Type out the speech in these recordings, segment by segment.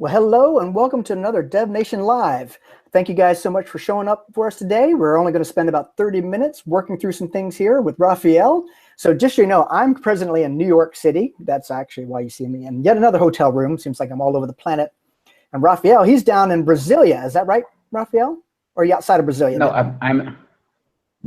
Well, hello and welcome to another DevNation Live. Thank you guys so much for showing up for us today. We're only going to spend about 30 minutes working through some things here with Raphael. So just so you know, I'm presently in New York City. That's actually why you see me in yet another hotel room. Seems like I'm all over the planet. And Raphael, he's down in Brasilia. Is that right, Raphael? Or are you outside of Brasilia? No,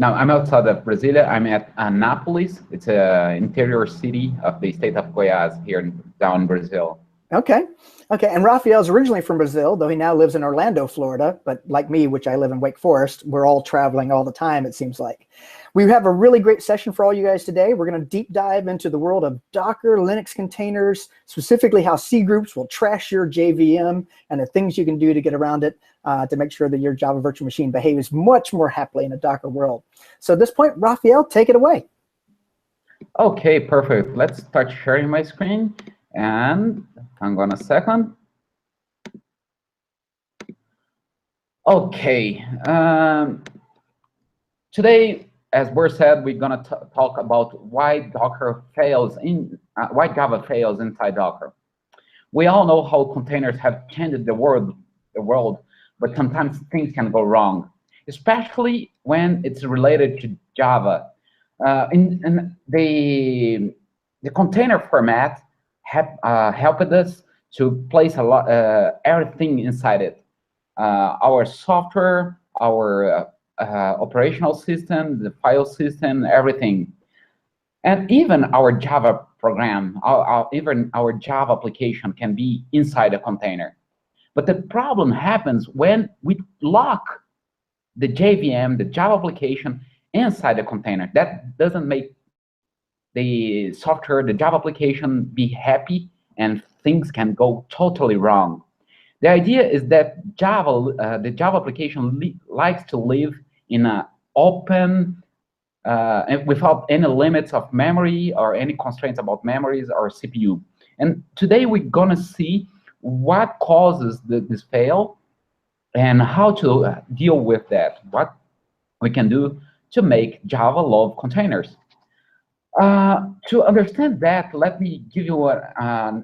I'm outside of Brasilia. I'm at Anápolis. It's an interior city of the state of Goiás here down in Brazil. Okay. And Raphael's originally from Brazil, though he now lives in Orlando, Florida. But like me, which I live in Wake Forest, we're all traveling all the time, it seems like. We have a really great session for all you guys today. We're going to deep dive into the world of Docker, Linux containers, specifically how C groups will trash your JVM and the things you can do to get around it to make sure that your Java virtual machine behaves much more happily in a Docker world. So at this point, Raphael, take it away. Okay, perfect. Let's start sharing my screen. And hang on a second. Okay. Today, as Bert said, we're gonna talk about why Docker fails why Java fails inside Docker. We all know how containers have changed the world, but sometimes things can go wrong, especially when it's related to Java. In the container format helped us to place everything inside it. Our software, our operational system, the file system, everything. And even our Java program, even our Java application can be inside a container. But the problem happens when we lock the JVM, the Java application, inside the container. That doesn't make the software, the Java application be happy, and things can go totally wrong. The idea is that the Java application likes to live in an open, and without any limits of memory or any constraints about memories or CPU. And today we're gonna see what causes this fail and how to deal with that, what we can do to make Java love containers. To understand that, let me give you a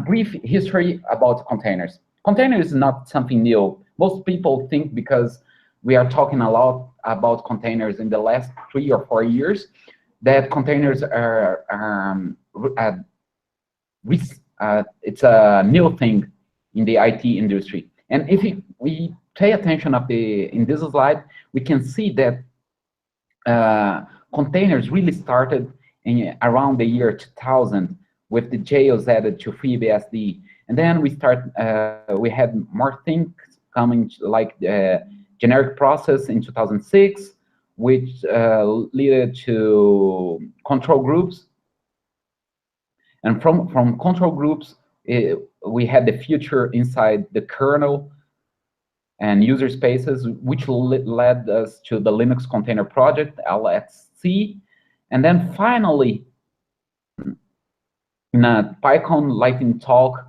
brief history about containers. Containers is not something new. Most people think because we are talking a lot about containers in the last 3 or 4 years, that containers are it's a new thing in the IT industry. And if we pay attention in this slide, we can see that containers really started around the year 2000 with the JOs added to FreeBSD. And then we had more things coming, like the generic process in 2006, which led to control groups. And from control groups, we had the future inside the kernel and user spaces, which led us to the Linux Container Project, LXC. And then finally, in a PyCon Lightning talk,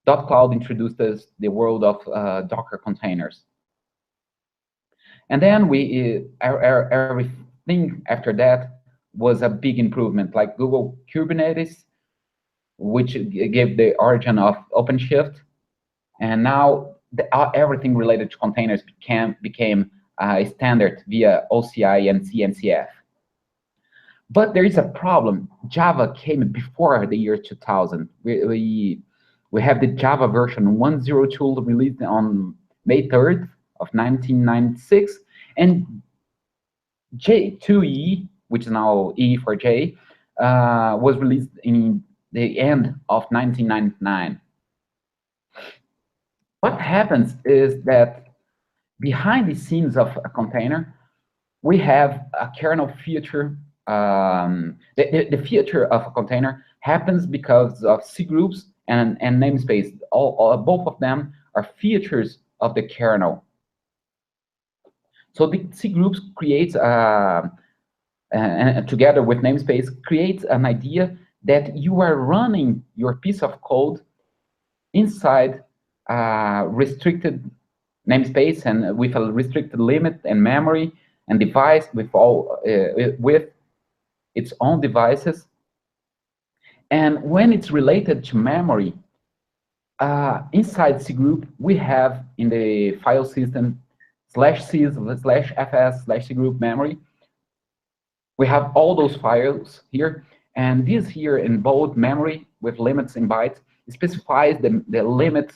.cloud introduced us the world of Docker containers. And then everything after that was a big improvement, like Google Kubernetes, which gave the origin of OpenShift. And now everything related to containers became a standard via OCI and CNCF. But there is a problem. Java came before the year 2000. We have the Java version 1.02 released on May 3rd of 1996, and J2E, which is now E for J, was released in the end of 1999. What happens is that behind the scenes of a container, we have a kernel feature. The feature of a container happens because of C groups and namespace. Both of them are features of the kernel. So the C groups creates, and together with namespace, creates an idea that you are running your piece of code inside restricted namespace and with a restricted limit and memory and device with its own devices. And when it's related to memory, Inside C group, we have in the file system /sys/fs/C group memory. We have all those files here, and this here in bold memory with limits in bytes specifies the limit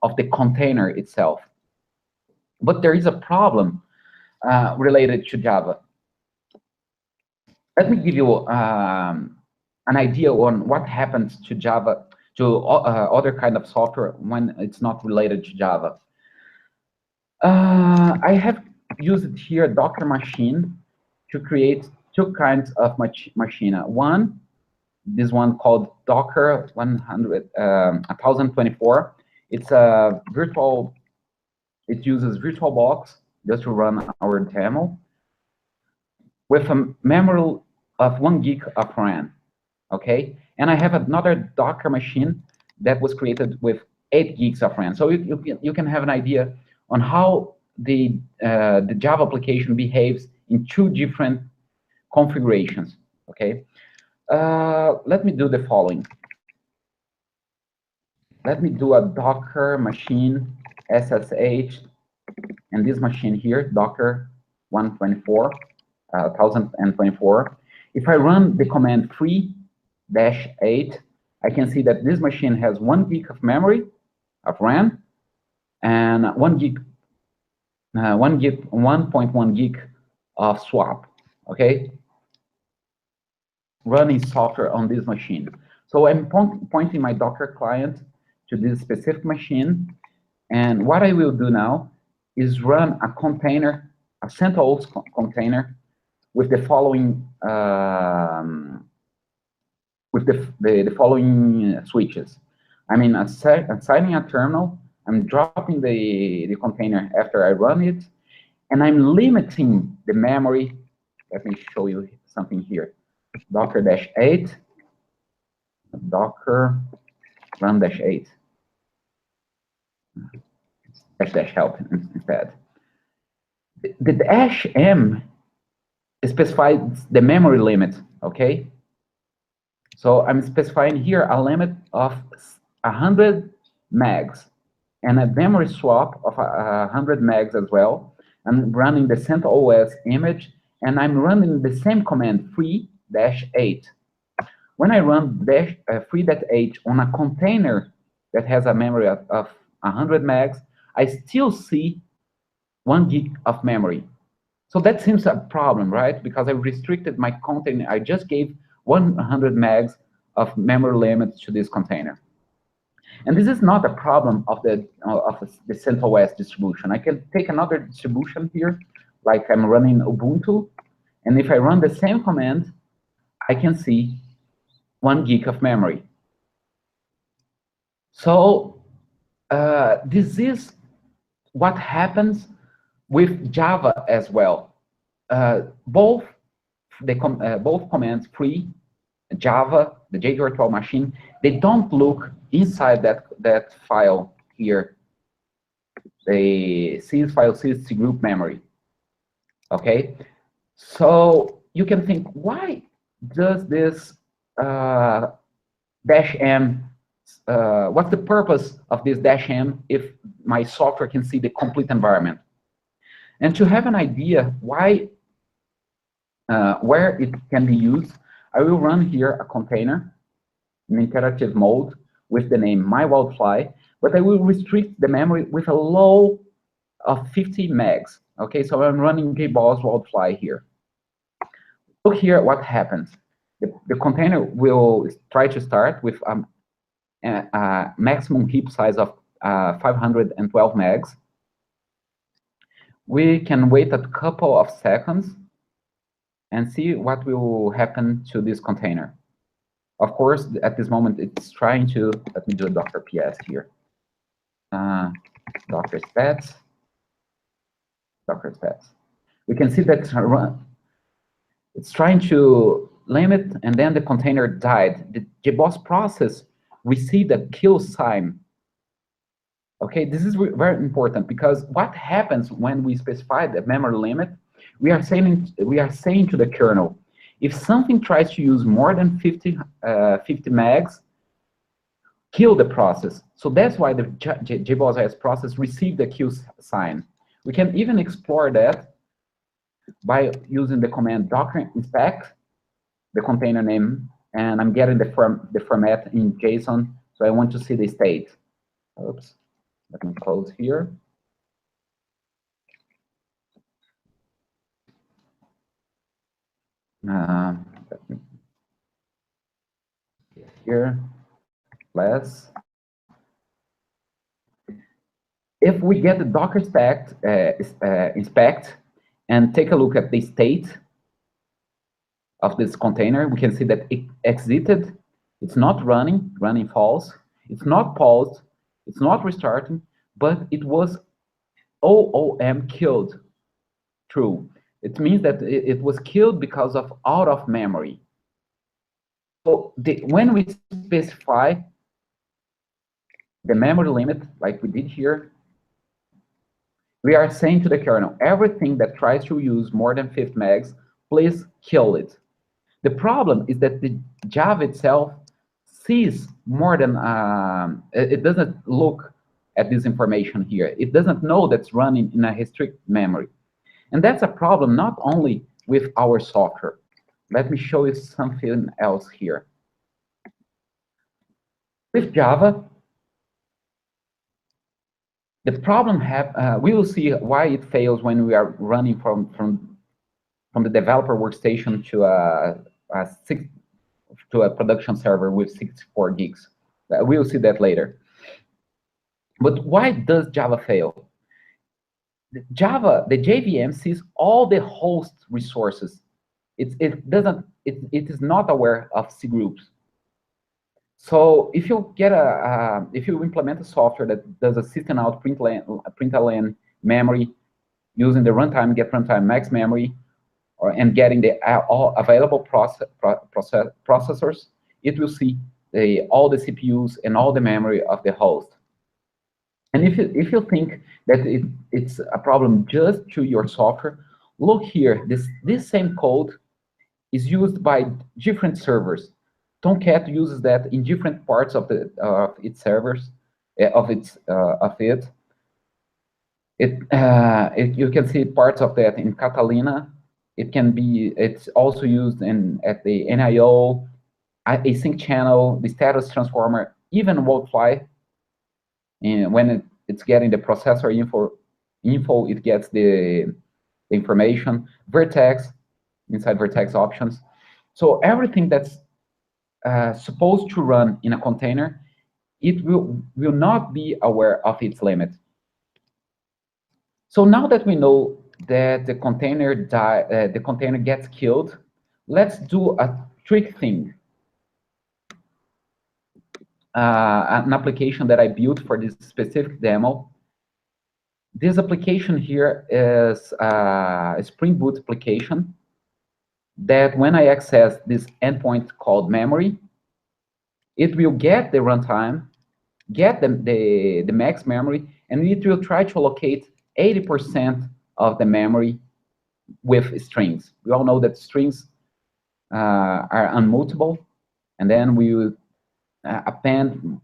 of the container itself. But there is a problem related to Java. Let me give you an idea on what happens to Java, to other kind of software when it's not related to Java. I have used here a Docker machine to create two kinds of machine. One, this one called Docker 1024. It's a virtual, it uses VirtualBox just to run our demo with a memory of 1 gig of RAM, okay? And I have another Docker machine that was created with 8 gigs of RAM. So you can have an idea on how the Java application behaves in two different configurations, okay? Let me do the following. Let me do a Docker machine SSH, and this machine here, Docker 1024. If I run the command free-8, I can see that this machine has 1 gig of memory of RAM and 1.1 gig of swap. Okay, running software on this machine. So I'm pointing my Docker client to this specific machine, and what I will do now is run a container, a CentOS container, with the following the following switches. I mean, assigning a terminal, I'm dropping the container after I run it, and I'm limiting the memory. Let me show you something here. Docker-8, Docker run-8, --help instead. The -m specifies the memory limit, okay? So I'm specifying here a limit of 100 megs and a memory swap of 100 megs as well. I'm running the CentOS image, and I'm running the same command, free-8. When I run free-8 on a container that has a memory of 100 megs, I still see 1 gig of memory. So that seems a problem, right? Because I restricted my container. I just gave 100 megs of memory limit to this container. And this is not a problem of the CentOS distribution. I can take another distribution here, like I'm running Ubuntu, and if I run the same command, I can see 1 gig of memory. So this is what happens with Java as well. Both commands, free, Java, the J virtual machine, they don't look inside that file here, the sys file sys group memory. Okay, so you can think, why does this -m? What's the purpose of this -m if my software can see the complete environment? And to have an idea why, where it can be used, I will run here a container in iterative mode with the name mywildfly, but I will restrict the memory with a low of 50 megs. Okay, so I'm running kboss wildfly here. Look here what happens. The container will try to start with a maximum heap size of 512 megs. We can wait a couple of seconds and see what will happen to this container. Of course, at this moment, it's trying to, let me do a Docker PS here. Docker stats. We can see that it's trying to limit, and then the container died. The JBoss process received a kill sign. Okay, this is very important, because what happens when we specify the memory limit, we are saying to the kernel, if something tries to use more than 50 megs, kill the process. So that's why the JBoss process received the kill sign. We can even explore that by using the command docker inspect the container name, and I'm getting the format in JSON, so I want to see the state. Oops, let me close here. Let me get here, less. If we get the docker inspect and take a look at the state of this container, we can see that it exited, it's not running false, it's not paused, it's not restarting, but it was OOM killed, true. It means that it was killed because of out of memory. So when we specify the memory limit, like we did here, we are saying to the kernel, everything that tries to use more than 50 megs, please kill it. The problem is that the Java itself sees more than, it doesn't look at this information here. It doesn't know that's running in a restricted memory. And that's a problem not only with our software. Let me show you something else here. With Java, the problem we will see why it fails when we are running from the developer workstation to a production server with 64 gigs. We will see that later. But why does Java fail? The JVM sees all the host resources. It is not aware of C groups. So if you implement a software that does a system out println memory using the runtime get runtime max memory, and getting the all available processors, it will see all the CPUs and all the memory of the host. And if you think that it's a problem just to your software, look here. This same code is used by different servers. Tomcat uses that in different parts of its servers, you can see parts of that in Catalina. It's also used at the NIO, async channel, the status transformer, even WorldFly. And when it's getting the processor info, it gets the information. Vertex, inside Vertex options. So everything that's supposed to run in a container, it will not be aware of its limit. So now that we know that the container gets killed, let's do a trick thing. An application that I built for this specific demo. This application here is a Spring Boot application that when I access this endpoint called memory, it will get the runtime, get the max memory, and it will try to allocate 80% of the memory with strings. We all know that strings are unmutable, and then we will append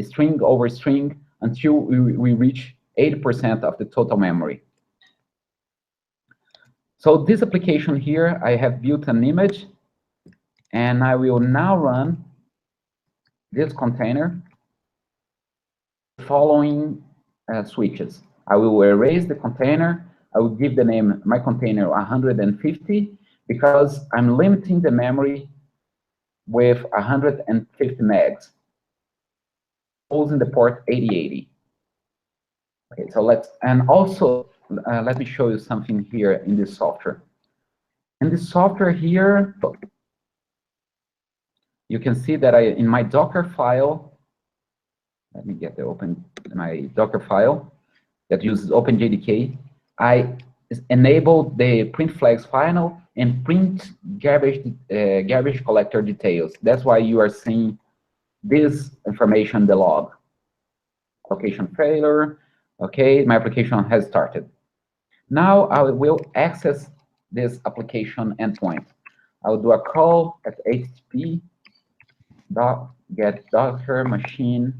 string over string until we reach 80% of the total memory. So this application here, I have built an image, and I will now run this container following switches. I will erase the container. I will give the name my container 150 because I'm limiting the memory with 150 megs, using the port 8080. Okay, so let me show you something here in this software. In this software here, you can see that in my Docker file, let me get my Docker file that uses OpenJDK, I enabled the print flags final and print garbage collector details. That's why you are seeing this information in the log. Application failure. Okay, my application has started. Now I will access this application endpoint. I will do a call at http get Docker machine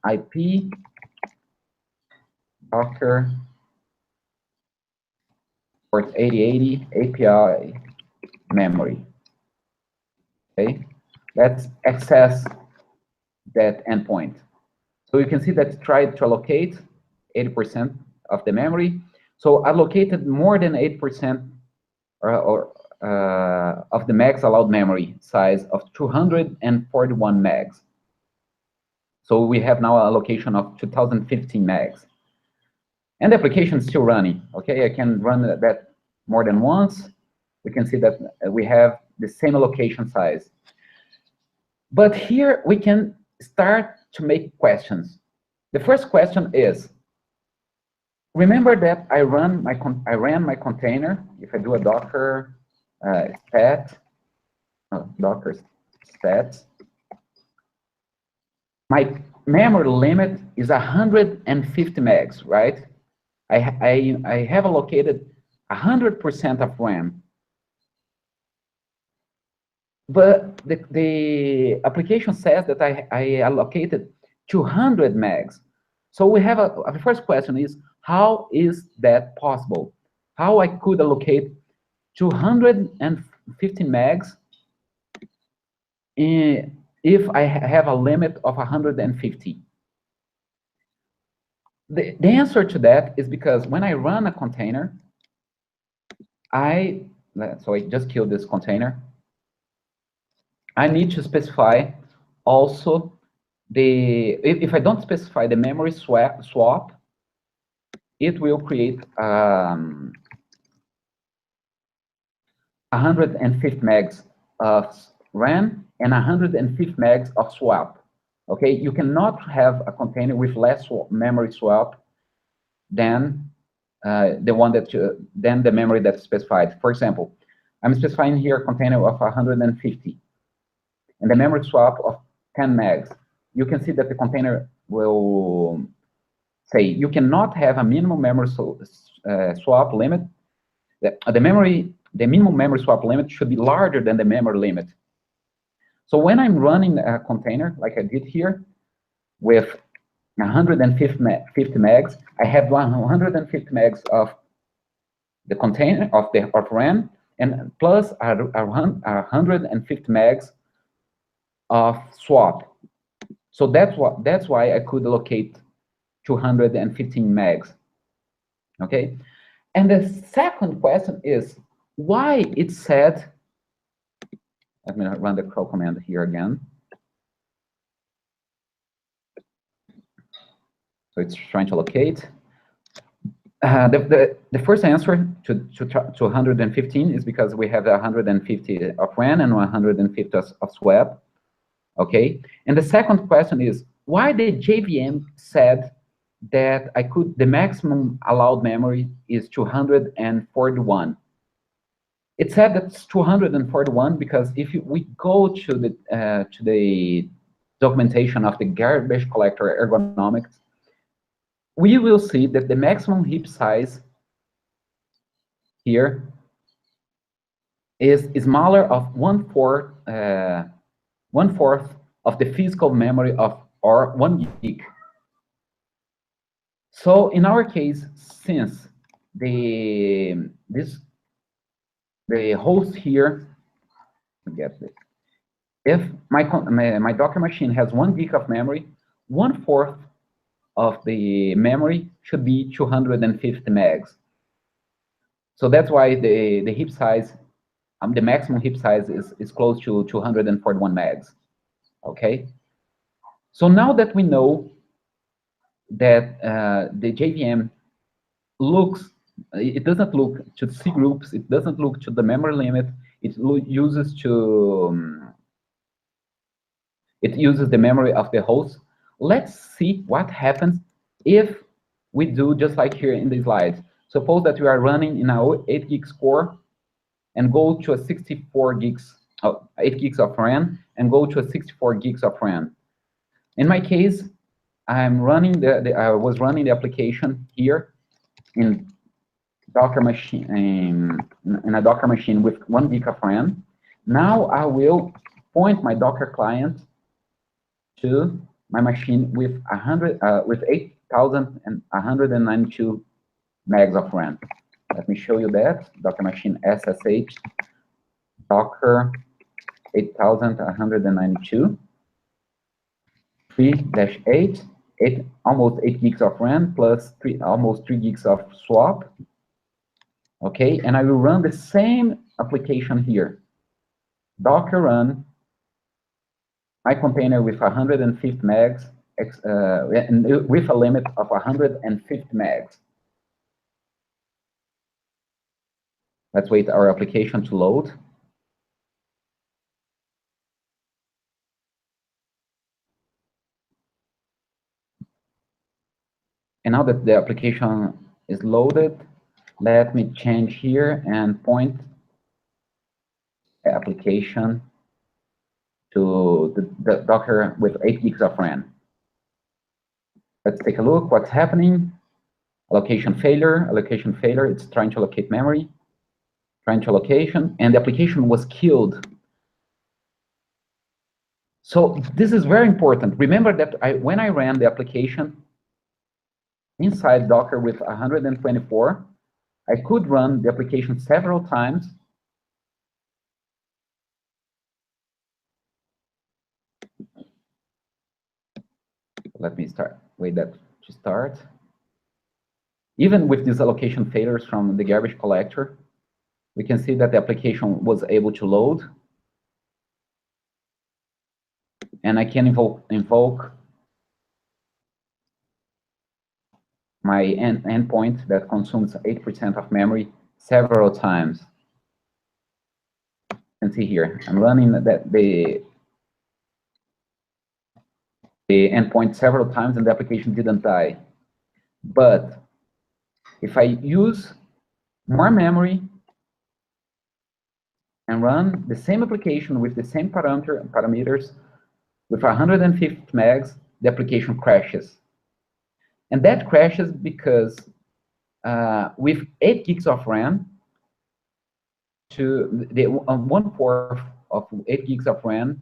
IP Docker port 8080 API memory. Okay, let's access that endpoint. So you can see that it tried to allocate 80% of the memory. So allocated more than 8% of the max allowed memory size of 241 megs. So we have now an allocation of 2015 megs. And the application is still running. Okay, I can run that more than once. We can see that we have the same allocation size. But here we can start to make questions. The first question is, remember that I ran my container. If I do a Docker Docker stats, my memory limit is 150 megs, right? I have allocated 100% of RAM. But the application says that I allocated 200 megs. So we have the first question is, how is that possible? How I could allocate 250 megs if I have a limit of 150? The answer to that is because when I run a container, so I just killed this container. I need to specify also if I don't specify the memory swap, it will create 150 megs of RAM and 150 megs of swap. Okay, you cannot have a container with less memory swap than the memory that's specified. For example, I'm specifying here a container of 150 and the memory swap of 10 megs. You can see that the container will say you cannot have a minimum memory swap limit. The minimum memory swap limit should be larger than the memory limit. So when I'm running a container like I did here with 150 megs, I have 150 megs of the container of RAM and plus 150 megs of swap. So that's why I could allocate 215 megs. Okay, and the second question is why it said. Let me run the curl command here again. So it's trying to locate. The first answer to 115 is because we have 150 of RAM and 150 of swap. Okay, and the second question is why the JVM said that the maximum allowed memory is 241. It said that's 241 because if we go to the documentation of the garbage collector ergonomics, we will see that the maximum heap size here is smaller of 1/4 of the physical memory of or 1 gig. So in our case, since the host here, if my Docker machine has 1 gig of memory, 1/4 of the memory should be 250 megs. So that's why the heap size, the maximum heap size is close to 241 megs. Okay. So now that we know that the JVM it doesn't look to C groups, it doesn't look to the memory limit, it uses the memory of the host. Let's see what happens if we do just like here in the slides. Suppose that we are running in our 8 gigs core and go to a 64 gigs, 8 gigs of RAM and go to a 64 gigs of RAM. In my case, I'm running I was running the application here in Docker machine in a Docker machine with 1 gig of RAM. Now I will point my Docker client to my machine with 8,192 megs of RAM. Let me show you that. Docker machine SSH Docker 8,192 3-8, almost 8 gigs of RAM plus almost 3 gigs of swap. Okay, and I will run the same application here. Docker run my container with 150 megs, with a limit of 150 megs. Let's wait our application to load. And now that the application is loaded, let me change here and point the application to the Docker with 8 gigs of RAM. Let's take a look what's happening. Allocation failure, it's trying to allocate memory, trying to allocation, and the application was killed. So this is very important. Remember that when I ran the application inside Docker with 124, I could run the application several times. Let me wait that to start. Even with these allocation failures from the garbage collector, we can see that the application was able to load. And I can invoke my endpoint that consumes 8% of memory several times. You can see here, I'm running the endpoint several times and the application didn't die. But if I use more memory and run the same application with the same parameters with 150 megs, the application crashes. And that crashes because with 8 gigs of RAM, to the 1/4 of 8 gigs of RAM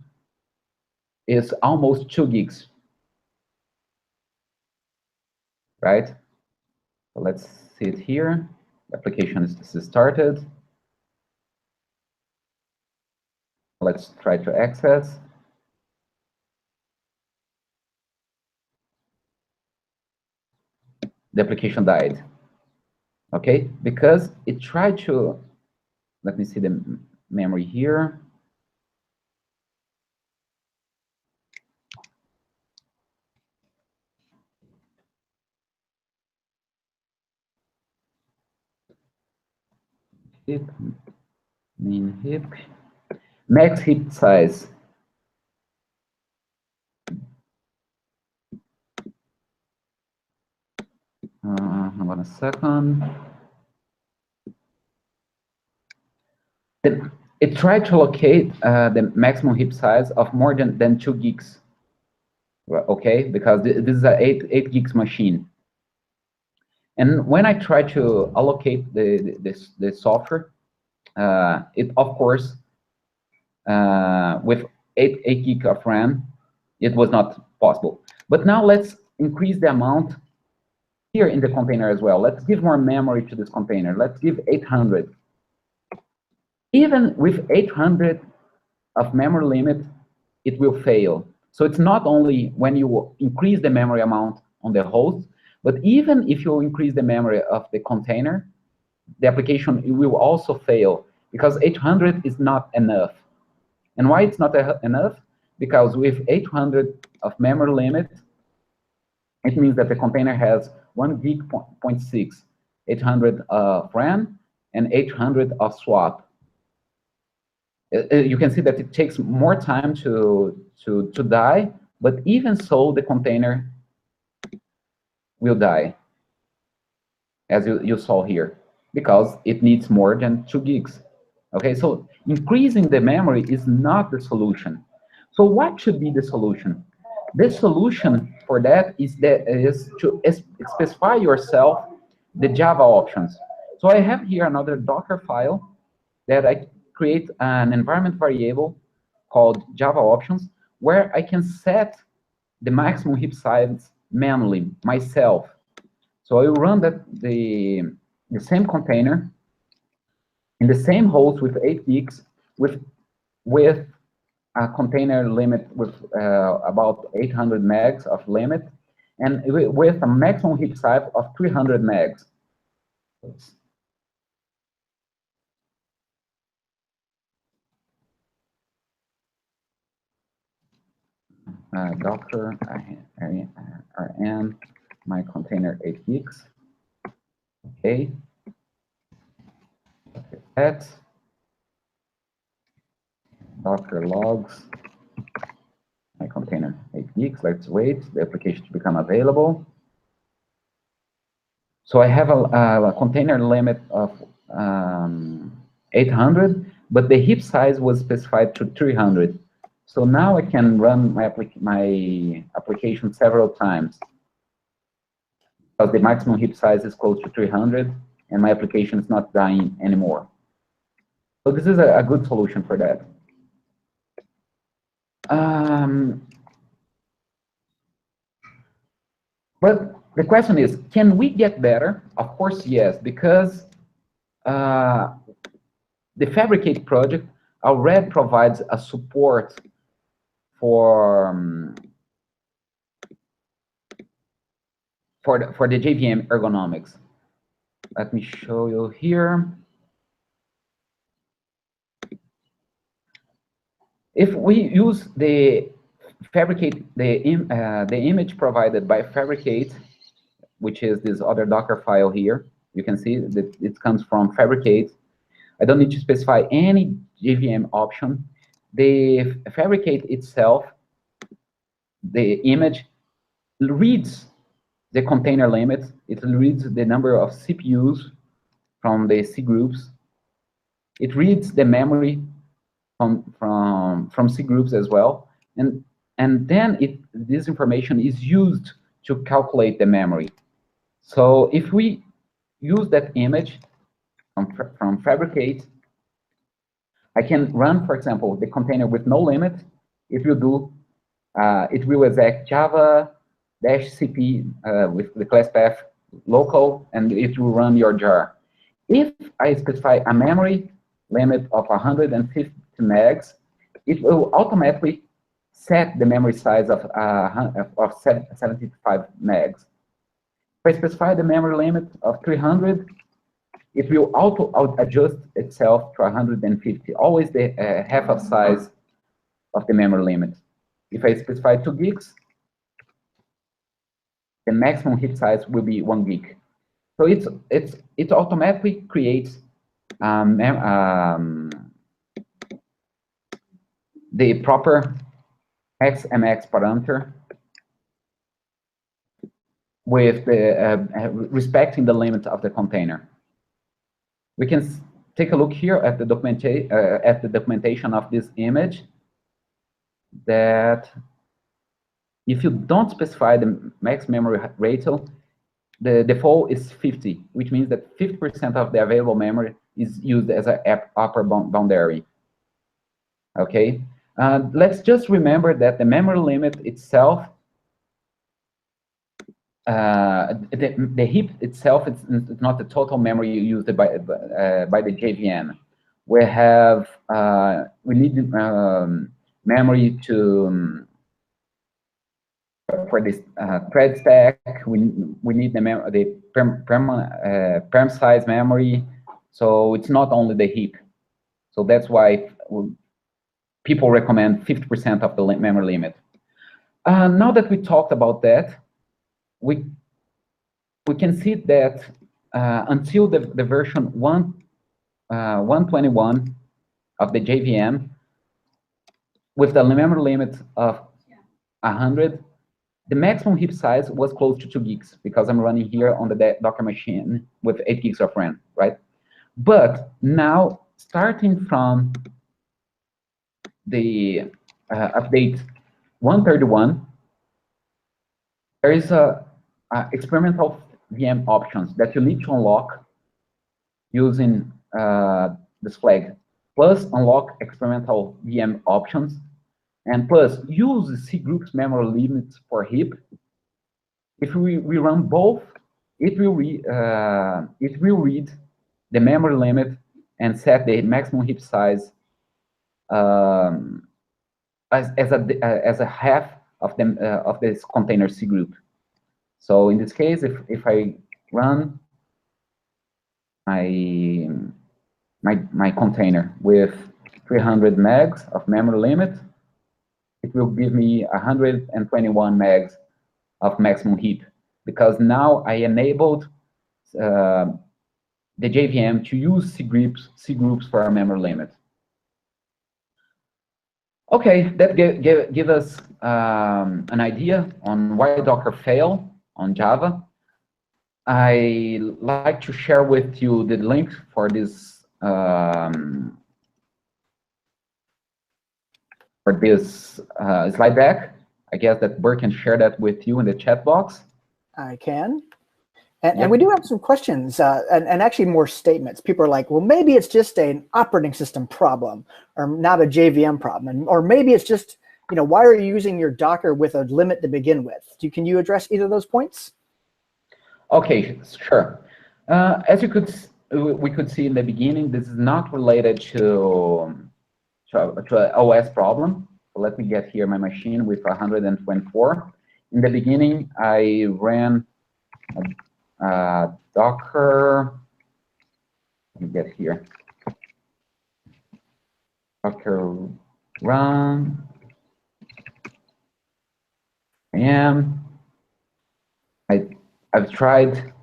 is almost 2 gigs, right? So let's see it here. The application is started. Let's try to access. The application died. Okay, because it tried to, let me see the memory here. Heap, min heap, max heap size. Hold on a second. Then it tried to locate the maximum heap size of more than 2 gigs. Okay, because this is an 8 gigs machine. And when I try to allocate the software, it of course with 8 gig of RAM, it was not possible. But now let's increase the amount here in the container as well. Let's give more memory to this container. Let's give 800. Even with 800 of memory limit, it will fail. So it's not only when you increase the memory amount on the host, but even if you increase the memory of the container, the application will also fail because 800 is not enough. And why it's not enough? Because with 800 of memory limit, it means that the container has 1 gig point 6, 800 of RAM and 800 of swap. You can see that it takes more time to die, but even so, the container will die, as you saw here, because it needs more than 2 gigs. Okay, so increasing the memory is not the solution. So what should be the solution? The solution for that is to specify yourself the Java options. So I have here another Docker file that I create an environment variable called Java options, where I can set the maximum heap size manually myself. So I run the same container in the same host with 8 gigs with a container limit with about 800 megs of limit, and with a maximum heap size of 300 megs. Docker rm my container 8 gigs. Okay. That Docker logs my container 8 gigs. Let's wait the application to become available. So I have a container limit of 800, but the heap size was specified to 300. So now I can run my application several times, because the maximum heap size is close to 300, and my application is not dying anymore. So this is a good solution for that. But the question is, can we get better? Of course, yes, because the Fabricate project already provides a support for the JVM ergonomics. Let me show you here. If we use the Fabricate, the image provided by Fabricate, which is this other Docker file here, you can see that it comes from Fabricate. I don't need to specify any JVM option. The Fabricate itself, the image, reads the container limit. It reads the number of CPUs from the C groups. It reads the memory from C groups as well, and then this information is used to calculate the memory. So if we use that image from Fabricate, I can run, for example, the container with no limit. If you do, it will exec java-cp with the class path local, and it will run your jar. If I specify a memory limit of 150 megs, it will automatically set the memory size of 75 megs. If I specify the memory limit of 300, it will auto-adjust itself to 150, always the half of size of the memory limit. If I specify 2 gigs, the maximum heap size will be 1 gig. So it automatically creates the proper XMX parameter with the respecting the limit of the container. We can take a look here at the documentation of this image, that if you don't specify the max memory ratio, the default is 50, which means that 50% of the available memory is used as an upper boundary. Okay, let's just remember that the memory limit itself, the heap itself, it's not the total memory used by the JVM. We have we need memory to for this thread stack. We need the perm size memory. So it's not only the heap. So that's why people recommend 50% of the memory limit. Now that we talked about that, we can see that until the version 121 of the JVM, with the memory limit of 100, the maximum heap size was close to 2 gigs, because I'm running here on the Docker machine with 8 gigs of RAM, right? But now, starting from the update 131, there is experimental VM options that you need to unlock using this flag, plus unlock experimental VM options. And plus, use the C groups memory limits for heap. If we run both, it will read the memory limit and set the maximum heap size as a half of this container C group. So in this case, if I run my container with 300 megs of memory limit, it will give me 121 megs of maximum heap, because now I enabled the JVM to use C groups for our memory limit. Okay, that give us an idea on why Docker fail on Java. I like to share with you the link for this slide deck. I guess that Bert can share that with you in the chat box. I can. And we do have some questions and actually more statements. People are like, well, maybe it's just an operating system problem or not a JVM problem. Or maybe it's just, why are you using your Docker with a limit to begin with? Can you address either of those points? Okay, sure. As we could see in the beginning, this is not related to an OS problem. So let me get here my machine with 124. In the beginning, I ran Docker. Let me get here. Docker run. I've tried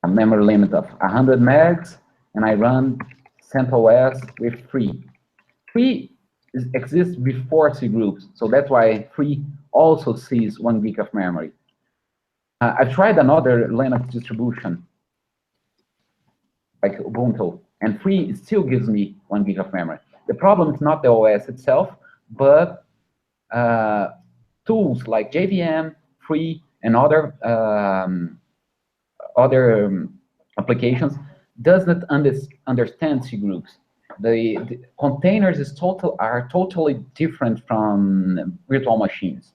a memory limit of 100 megs, and I run CentOS with free. Free exists before C groups, so that's why free also sees 1 gig of memory. I've tried another Linux distribution, like Ubuntu, and free still gives me 1 gig of memory. The problem is not the OS itself, but tools like JVM, free, and other applications does not understand C groups. The containers are totally different from virtual machines.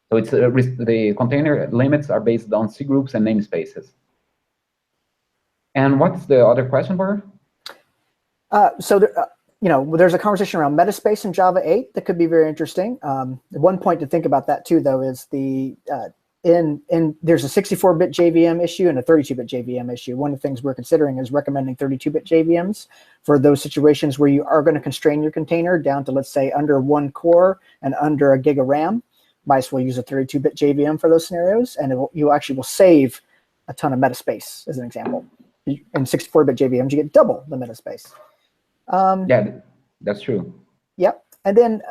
So it's the container limits are based on C groups and namespaces. And what's the other question, Bert? There's a conversation around metaspace in Java 8 that could be very interesting. One point to think about that too, though, is there's a 64-bit JVM issue and a 32-bit JVM issue. One of the things we're considering is recommending 32-bit JVMs for those situations where you are going to constrain your container down to, let's say, under 1 core and under a gig of RAM. Might as well use a 32-bit JVM for those scenarios, and you actually will save a ton of metaspace, as an example. In 64-bit JVMs, you get double the metaspace. Yeah, that's true. Yep. And then,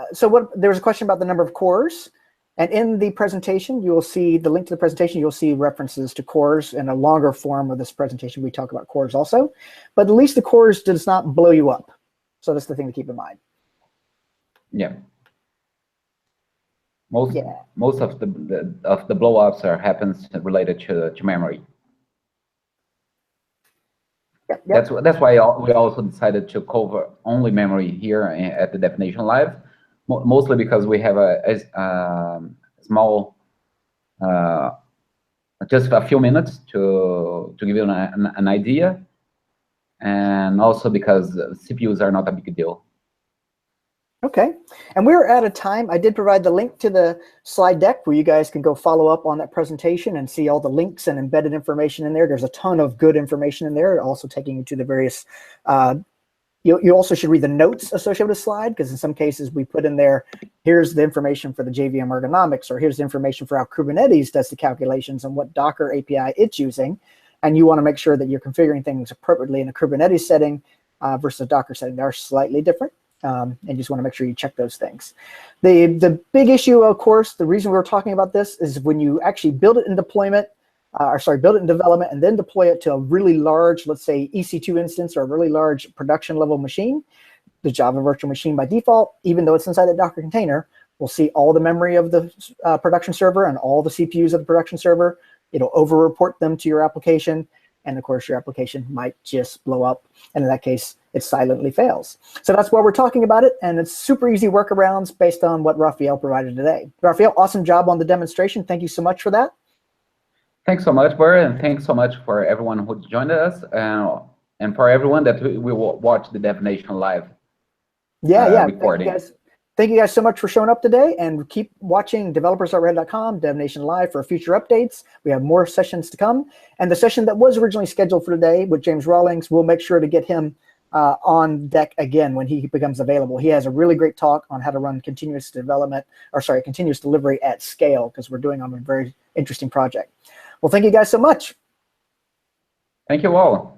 there was a question about the number of cores. And in the presentation, you will see the link to the presentation. You'll see references to cores in a longer form of this presentation. We talk about cores also, but at least the cores does not blow you up. So that's the thing to keep in mind. Yeah. Most of the blow-ups happens related to memory. Yep. That's why we also decided to cover only memory here at the DevNation Live. Mostly because we have a small, just a few minutes to give you an idea, and also because CPUs are not a big deal. Okay, and we're out of time. I did provide the link to the slide deck where you guys can go follow up on that presentation and see all the links and embedded information in there. There's a ton of good information in there, also taking you to the various you also should read the notes associated with the slide, because in some cases we put in there, here's the information for the JVM ergonomics, or here's the information for how Kubernetes does the calculations and what Docker API it's using. And you want to make sure that you're configuring things appropriately in a Kubernetes setting versus a Docker setting. They are slightly different, and you just want to make sure you check those things. The big issue, of course, the reason we're talking about this is when you actually build it in deployment, build it in development and then deploy it to a really large, let's say EC2 instance or a really large production level machine, the Java virtual machine by default, even though it's inside the Docker container, will see all the memory of the production server and all the CPUs of the production server. It'll over-report them to your application. And of course, your application might just blow up. And in that case, it silently fails. So that's why we're talking about it, and it's super easy workarounds based on what Raphael provided today. Raphael, awesome job on the demonstration. Thank you so much for that. Thanks so much, Bert, and thanks so much for everyone who joined us, and for everyone that will watch the DevNation live recording. Thank you guys so much for showing up today, and keep watching developers.red.com, DevNation Live, for future updates. We have more sessions to come, and the session that was originally scheduled for today with James Rawlings, we'll make sure to get him on deck again when he becomes available. He has a really great talk on how to run continuous delivery at scale, because we're doing on a very interesting project. Well, thank you guys so much. Thank you all.